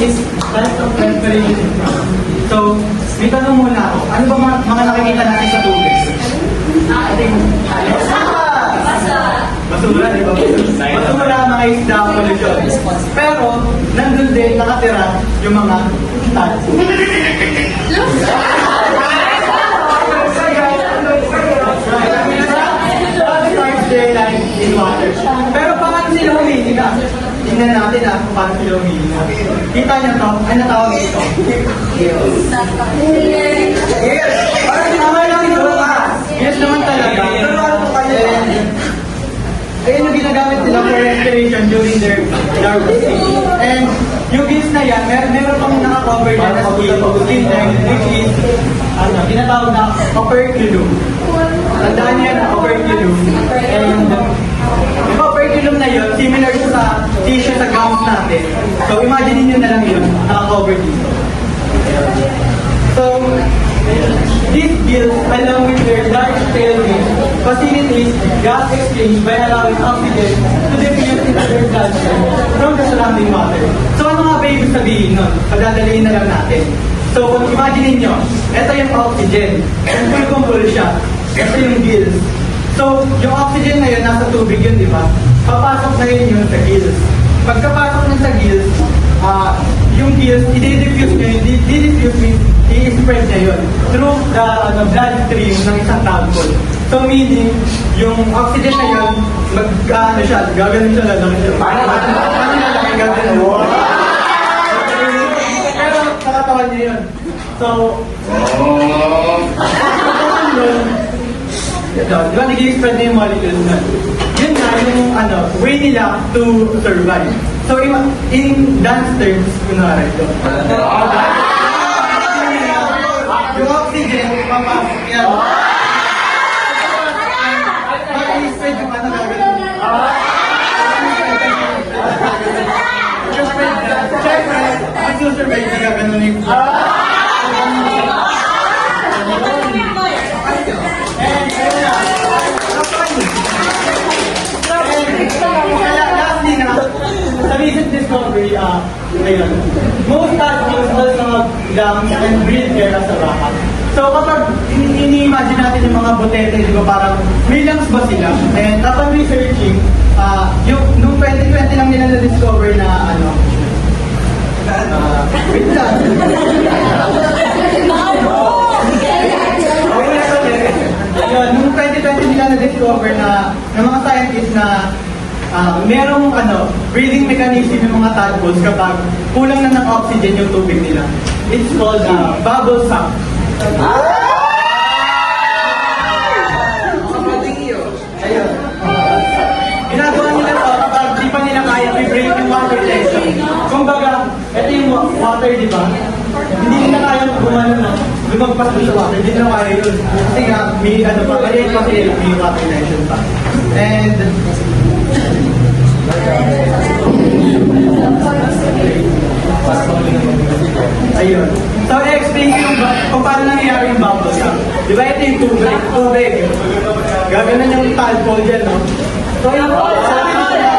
is types of respiration. So, may tanong muna ako. Ano ba mga nakikita natin sa tubig? Basura, di ba? Basura, mga isda, pollution. Pero, nandun din nakatira yung mga tags. Pero paano sila humihinga? Tingnan natin kung paano sila humihinga. Kita niyo to? Ano tawag ito? Yes! Parang tama lang ito. Yes naman talaga. Pero ano po kayo? Ayun yung ginagamit nila for respiration during their larval stage. And yung gills na yan, meron pang nakakover dyan na skin length, which is tinatawag na operculum. Tandaan niya na operculum. And yung operculum na yun, similar sa tissue sa gums natin. So imagine niyo na lang yun, nakakover dito. So, these gills, along with their large tailwings, facilitate gas exchange by allowing oxygen to diffuse into their bloodstream from the surrounding water. So, ano nga ba ibig sabihin nun? Pagdadaliin na lang natin. So, kung imagine niyo, ito yung oxygen. And full siya. Ito yung gills. So, yung oxygen na yun, nasa tubig yun, di ba? Papasok na yun sa gills. Pagkapasok na sa gills, yung gills, i-diffuse nyo yun. I-diffuse means i-spread niya yun through the bloodstream ng isang tadpole. So meaning, yung oxygen na yun, gaganon siya, lalaki siya. Paano lalaki gaganon? Pero nakatawan niya yun. So, di ba nag-i-spread na yung molecules na? Yun nga yung way nila to survive. So in dance terms, kunwari ito. Yung oxygen, papasok yan. Mag-i-spread yung gagawin. Siyempre, mag-survive na gagawin yung sa recent discovery, ayun, most tadpoles also have lungs and breathe air as a backup. So kapag ini-imagine natin yung mga botete, di ba parang may lungs ba sila? And upon researching, noong 2020 lang nila na-discover na wait lang. Yun, noong 2020 nila na-discover na ng mga scientists na merong breathing mechanism yung mga tadpoles kapag kulang na ng oxygen yung tubig nila. It's called bubble sac. Ayun. Ginagawa nila to kapag di pa nila kaya i-break yung water tension. Kumbaga, ito yung water, di ba? Hindi nila kaya gumano na lumagpas doon sa water. Hindi nila kaya yun. Kasi nga, may maliit pa sila, may water tension pa. And ayun. So, i-explain ko kung paano nangyayari yung bubble sac. Di ba ito yung tubig? Gaganon yung tadpole dyan, no? So, yung sabi nila,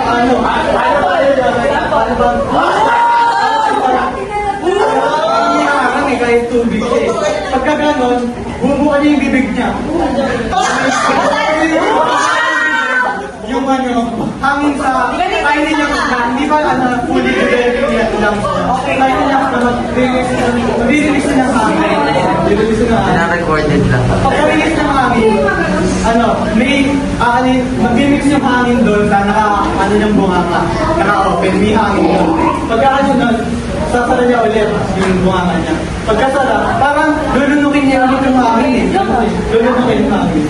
kahit tubig siya eh. Pagka ganon, bumubuka niya yung bibig niya. Yung hangin sa kainin niya hindi ba fully developing niya lang. Okay, kainin niya mag-release ng hangin. Pina-recorded lang. Pagka-release ng hangin, mag-mix yung hangin doon sa niyang bunganga. Naka-open, may hangin doon. Pagka nun, sasara niya ulit yung bunganga niya. Pagkasara, parang lulunukin niya ulit yung hangin eh. Lulunukin yung hangin.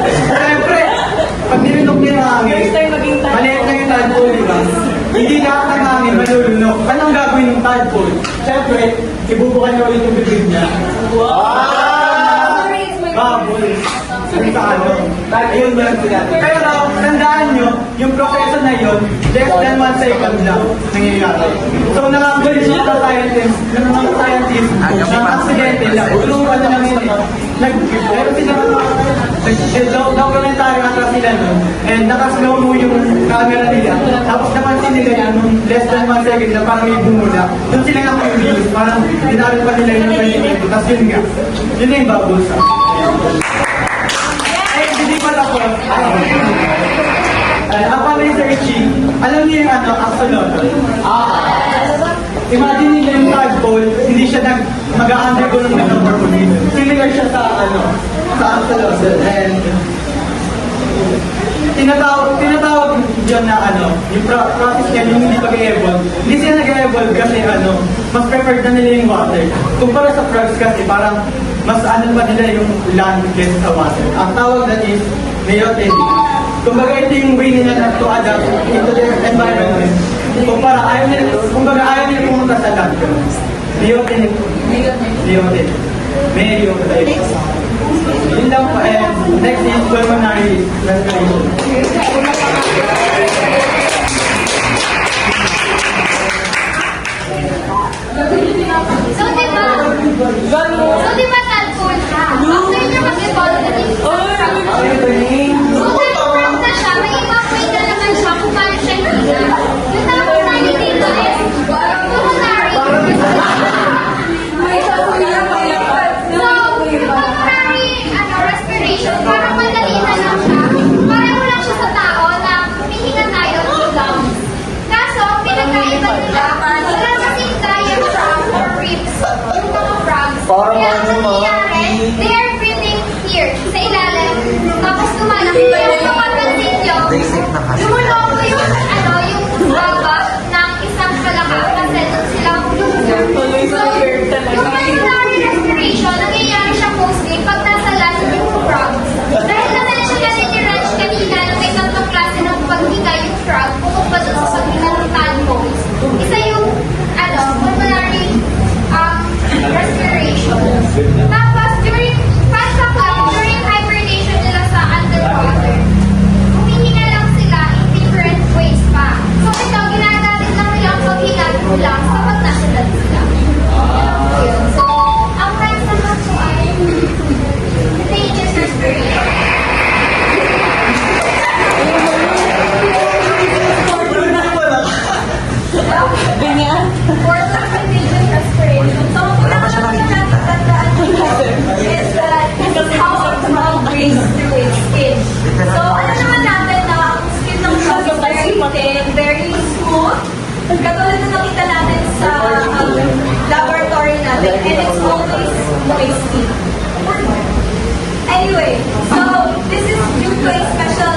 Siyempre, pag nilunok niya yung hangin, maliit na yung tadpole, di ba? Hindi lahat ng hangin malulunok. Anong gagawin ng tadpole? Siyempre, ibubukan niya ulit yung bibig niya. Wow! Bubble. Ayun lang sila. Pero, tandaan nyo, yung proseso na yun, less than 1 second lang nangyayari. So, nakakagulis yung mga scientists, ng aksidente lang. Tulungan na lang yun eh. Meron sila Documentary ata sila nun. And naka-slow mo yung camera nila. Tapos napansin nila yan, nung less than 1 second na parang may bumula. Doon sila na-confuse. Parang dinari pa nila yung 20 minutes. Tapos yun nga. Yun na yung bubbles. Eh, hindi pala po. Upon researching, alam niyo yung axolotl? Imagine niyo yung tadpole, hindi siya mag-undergo ng metamorphosis. Similar siya sa axolotl. And tinatawag yun na yung process niya, yung hindi pag-evolve. Hindi sila nag-evolve kasi mas preferred na nila yung water. Kumpara sa frogs kasi parang mas pa nila yung land kaysa sa water. Ang tawag na is neoteny. Kumbaga ito yung way nila na to adapt into their environment. Ayaw nila pumunta sa land. Neoteny. May yung tayo. Yun lang po. And next is pulmonary respiration. So diba tadpole siya? After niya mag-evolve na din siya. So frog na siya, may evaporate na naman siya kung paano siya higa. Yung tapos tayo dito is pulmonary. So, pulmonary respiration, parang madali na lang siya. Pareho lang siya sa tao na humihinga tayo ng lungs. Kaso, pinagkaiba nila, wala kasing diaphragm or ribs yung mga frogs. Kaya ang nangyayari, they are breathing here, sa ilalim. Tapos lumalaki. Kaya kung mapansin nyo, lumuloko yung baba ng isang palaka kasi doon sila humihinga. So, yung pulmonary respiration, nangyayari siya mostly pag nasa land yung frogs. Dahil na-mention natin ni Raj kanina na may tatlong klase ng paghinga yung frog bukod pa doon sa paghinga ng tadpoles. Isa yung pulmonary respiration. Tapos, during hibernation nila sa underwater, humihinga lang sila in different ways pa. So, ito, ginagamit lang nila ang paghinga lang kapag nasa land sila. So, ang friends naman po ay contagious respiration. For the contagious respiration. So, kailangan natin tandaan dito is that this is how a frog breathes through its skin. So, alam naman natin na ang skin ng frog is very thin, very smooth. Katulad na nakita natin sa laboratory natin, and it's always moisty. Anyway, so this is due to a special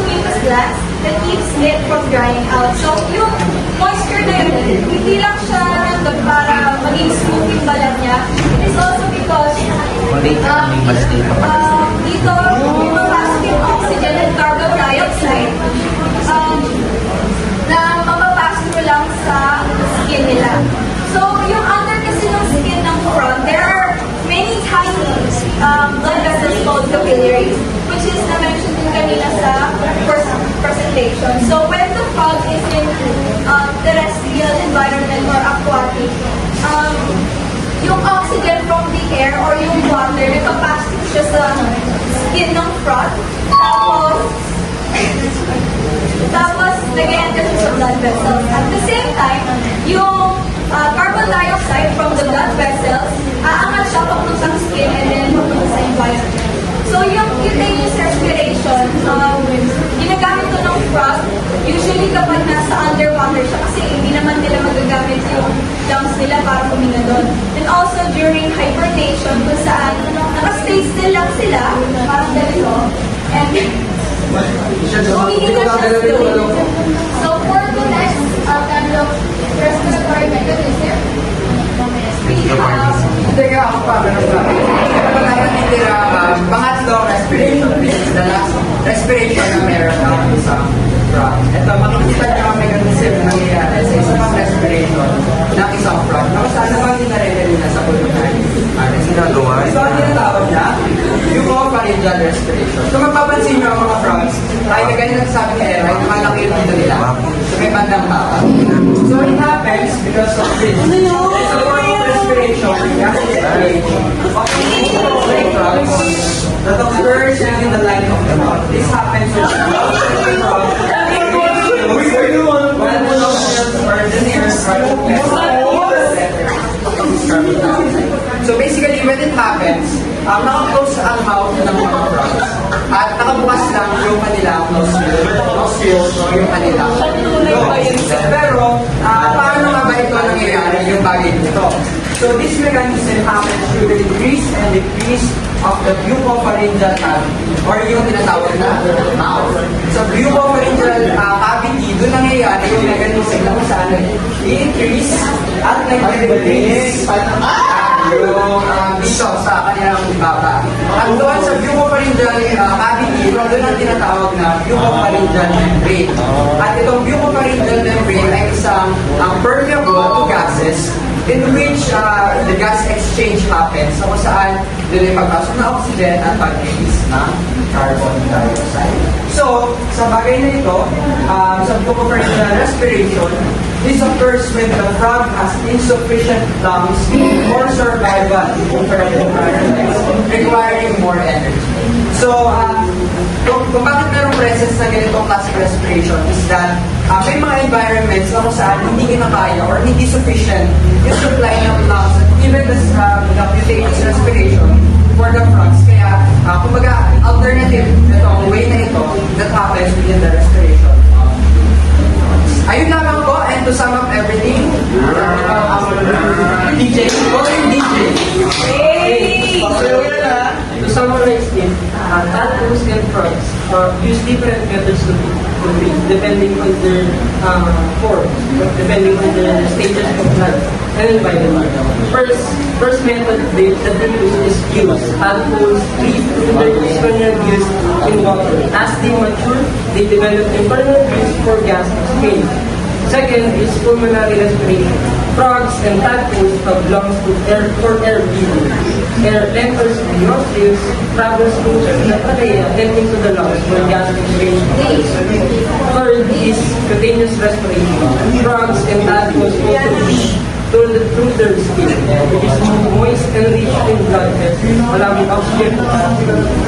mucus gland that keeps it from drying out. So yung moisture na yun, hindi lang siya nandun para maging smooth yung balat niya. It is also because dito, mapapasok yung oxygen and carbon dioxide na mapapasok mo lang sa skin nila. So yung under kasi ng skin ng frog, there are many tiny blood vessels called capillaries, which is na-mention din kanina sa first presentation. So when the frog is in terrestrial environment or aquatic, yung oxygen from the air or yung water, nagpapasok siya sa skin ng frog. Tapos nag-enter siya sa blood vessels. At the same time, yung carbon dioxide from the blood vessels, aangat siya papuntang skin and then papunta sa environment. So yung cutaneous respiration, ginagamit ko ng frog, usually kapag nasa underwater siya kasi hindi naman nila magagamit yung lungs nila para huminga doon. And also during hibernation, kung saan nakastay still lang sila, parang ganito, and humihinga siya still. So for the next kind of respiratory mechanism, we have Teka ako pa, Ito tayo nitira, pangatlong respiration. This is the last respiration na meron ng isang frog. Ito, makikita niyo ang mechanism na nangyayari sa isang respiration ng isang frog. Tapos saan nabanggit na rin na sa pulmonary respiration. Ito ang tinatawag na pharyngeal respiration. So mapapansin niyo ang mga frogs, tayo na ganyan nagsasabi ni Era, yung malaki yung dito nila. So may bandang baka. So it happens because of this. So respiration, gas respiration, of frogs that occur the line of the frog. This happens when the frog while the nostrils or the nearest part of the So basically, when it happens, naka-close ang mouth ng mga frogs. At nakabukas lang yung kanilang nostrils o yung kanilang nose. Pero, paano nga ba ito nangyayari yung bagay nito? So this mechanism happens through the increase and decrease of the bucopharyngeal cavity or yung tinatawag na mouth. So bucopharyngeal cavity, doon nangyayari yung mechanism na kung saan i-increase at nag-decrease yung dito sa kanilang baba. At doon sa bucopharyngeal cavity, doon ang tinatawag na bucopharyngeal membrane. At itong bucopharyngeal membrane ay isang permeable to gases in which the gas exchange happens sa kung saan doon ay pagpasok na oxygen at pag-release ng carbon dioxide. So, sa bagay na ito, sa bucopharyngeal respiration, this occurs when the frog has insufficient lungs for survival compared to other legs, requiring more energy. So, kung bakit merong presence na ganitong class of respiration is that may mga environments na kung saan hindi kinakaya or hindi sufficient yung supply ng lungs at even the cutaneous respiration for the frogs. Kaya, kumbaga, alternative itong way na ito that happens within the respiration. Ayun lamang po, and to sum up everything, DJ, DJ. To summarize it, tadpoles and frogs use different methods to breathe depending on their form, depending on their stages of life and environment. First method that they use is gills. Tadpoles breathe through their external gills in water. As they mature, they develop internal gills for gas exchange. Second is pulmonary respiration. Frogs and tadpoles have lungs for air breathing. Air enters the nostrils, travels through the trachea, and into the lungs for gas exchange. Third is cutaneous respiration. Frogs and tadpoles also breathe through their skin, which is moist and rich in blood, allowing oxygen.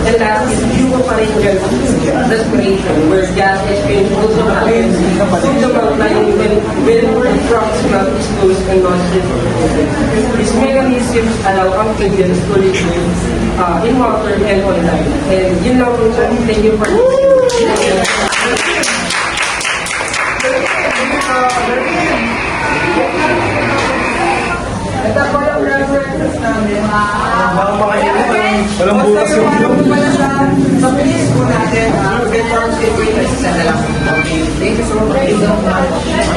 And last is bucopharyngeal respiration, where gas exchange also happens through the mouth line when frogs mouth is closed and nostrils are open. These mechanisms allow amphibians to live in water and on land. And yun lang po, sir. Thank you for listening. Ito po yung references namin. Walang bukas yung Sa bilis po natin, get from state witnesses and lang. Thank you so much.